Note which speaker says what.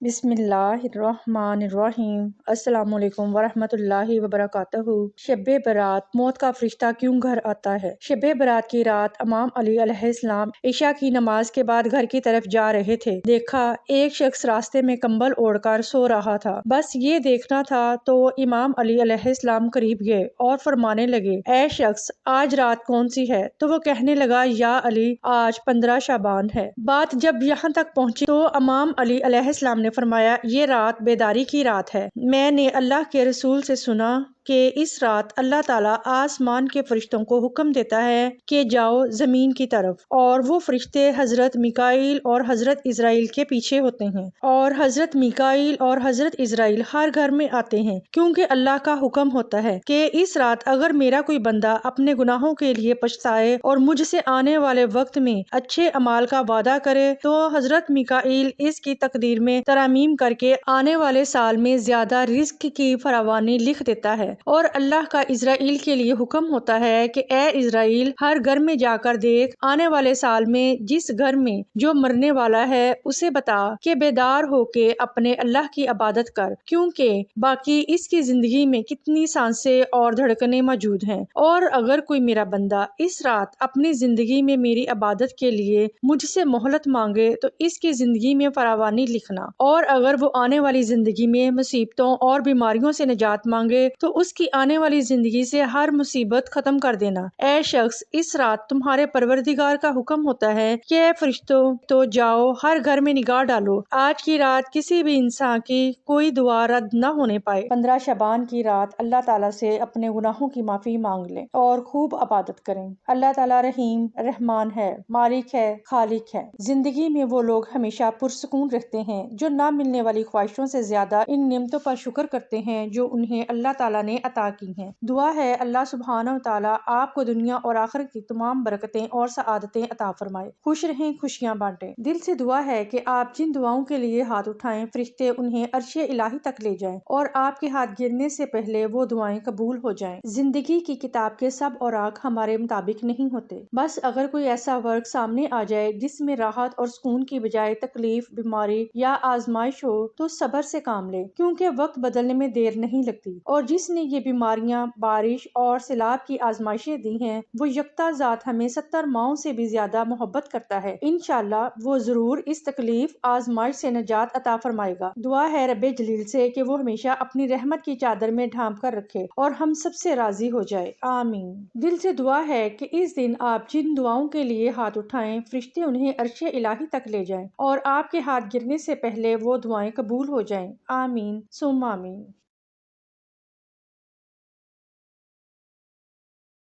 Speaker 1: بسم اللہ الرحمن الرحیم۔ السلام علیکم ورحمۃ اللہ وبرکاتہ۔ شب برات، موت کا فرشتہ کیوں گھر آتا ہے؟ شب برات کی رات امام علی علیہ السلام عشاء کی نماز کے بعد گھر کی طرف جا رہے تھے۔ دیکھا ایک شخص راستے میں کمبل اوڑھ کر سو رہا تھا۔ بس یہ دیکھنا تھا تو امام علی علیہ السلام قریب گئے اور فرمانے لگے، اے شخص، آج رات کون سی ہے؟ تو وہ کہنے لگا، یا علی، آج 15 شعبان ہے۔ بات جب یہاں تک پہنچی تو امام علی علیہ السلام نے فرمایا، یہ رات بیداری کی رات ہے۔ میں نے اللہ کے رسول سے سنا کہ اس رات اللہ تعالیٰ آسمان کے فرشتوں کو حکم دیتا ہے کہ جاؤ زمین کی طرف، اور وہ فرشتے حضرت میکائیل اور حضرت اسرائیل کے پیچھے ہوتے ہیں، اور حضرت میکائیل اور حضرت اسرائیل ہر گھر میں آتے ہیں، کیونکہ اللہ کا حکم ہوتا ہے کہ اس رات اگر میرا کوئی بندہ اپنے گناہوں کے لیے پچھتائے اور مجھ سے آنے والے وقت میں اچھے اعمال کا وعدہ کرے تو حضرت میکائیل اس کی تقدیر میں ترامیم کر کے آنے والے سال میں زیادہ رزق کی فراوانی لکھ دیتا ہے۔ اور اللہ کا اسرائیل کے لیے حکم ہوتا ہے کہ اے اسرائیل، ہر گھر میں جا کر دیکھ، آنے والے سال میں جس گھر میں جو مرنے والا ہے اسے بتا کہ بیدار ہو کے اپنے اللہ کی عبادت کر، کیونکہ باقی اس کی زندگی میں کتنی سانسیں اور دھڑکنیں موجود ہیں، اور اگر کوئی میرا بندہ اس رات اپنی زندگی میں میری عبادت کے لیے مجھ سے مہلت مانگے تو اس کی زندگی میں فراوانی لکھنا، اور اگر وہ آنے والی زندگی میں مصیبتوں اور بیماریوں سے نجات مانگے تو اس کی آنے والی زندگی سے ہر مصیبت ختم کر دینا۔ اے شخص، اس رات تمہارے پروردگار کا حکم ہوتا ہے کہ اے فرشتوں، تو جاؤ ہر گھر میں نگاہ ڈالو، آج کی رات کسی بھی انسان کی کوئی دعا رد نہ ہونے پائے۔ 15 شعبان کی رات اللہ تعالیٰ سے اپنے گناہوں کی معافی مانگ لیں اور خوب عبادت کریں۔ اللہ تعالیٰ رحیم رحمان ہے، مالک ہے، خالق ہے۔ زندگی میں وہ لوگ ہمیشہ پرسکون رہتے ہیں جو نہ ملنے والی خواہشوں سے زیادہ ان نعمتوں پر شکر کرتے ہیں جو انہیں اللہ تعالیٰ نے عطا کی ہیں۔ دعا ہے اللہ سبحانہ وتعالیٰ آپ کو دنیا اور آخرت کی تمام برکتیں اور سعادتیں عطا فرمائے، خوش رہیں، خوشیاں بانٹیں۔ دل سے دعا ہے کہ آپ جن دعاؤں کے لیے ہاتھ اٹھائیں فرشتے انہیں عرش الہی تک لے جائیں اور آپ کے ہاتھ گرنے سے پہلے وہ دعائیں قبول ہو جائیں۔ زندگی کی کتاب کے سب اوراق ہمارے مطابق نہیں ہوتے، بس اگر کوئی ایسا ورق سامنے آ جائے جس میں راحت اور سکون کی بجائے تکلیف، بیماری یا آزمائش ہو تو صبر سے کام لے، کیونکہ وقت بدلنے میں دیر نہیں لگتی، اور جس نے یہ بیماریاں، بارش اور سیلاب کی آزمائشیں دی ہیں وہ یکتا ذات ہمیں 70 ماؤں سے بھی زیادہ محبت کرتا ہے۔ انشاءاللہ وہ ضرور اس تکلیف آزمائش سے نجات عطا فرمائے گا۔ دعا ہے رب جلیل سے کہ وہ ہمیشہ اپنی رحمت کی چادر میں ڈھانپ کر رکھے اور ہم سب سے راضی ہو جائے، آمین۔ دل سے دعا ہے کہ اس دن آپ جن دعاؤں کے لیے ہاتھ اٹھائیں فرشتے انہیں عرش الہی تک لے جائیں اور آپ کے ہاتھ گرنے سے پہلے وہ دعائیں قبول ہو جائیں، آمین ثم آمین۔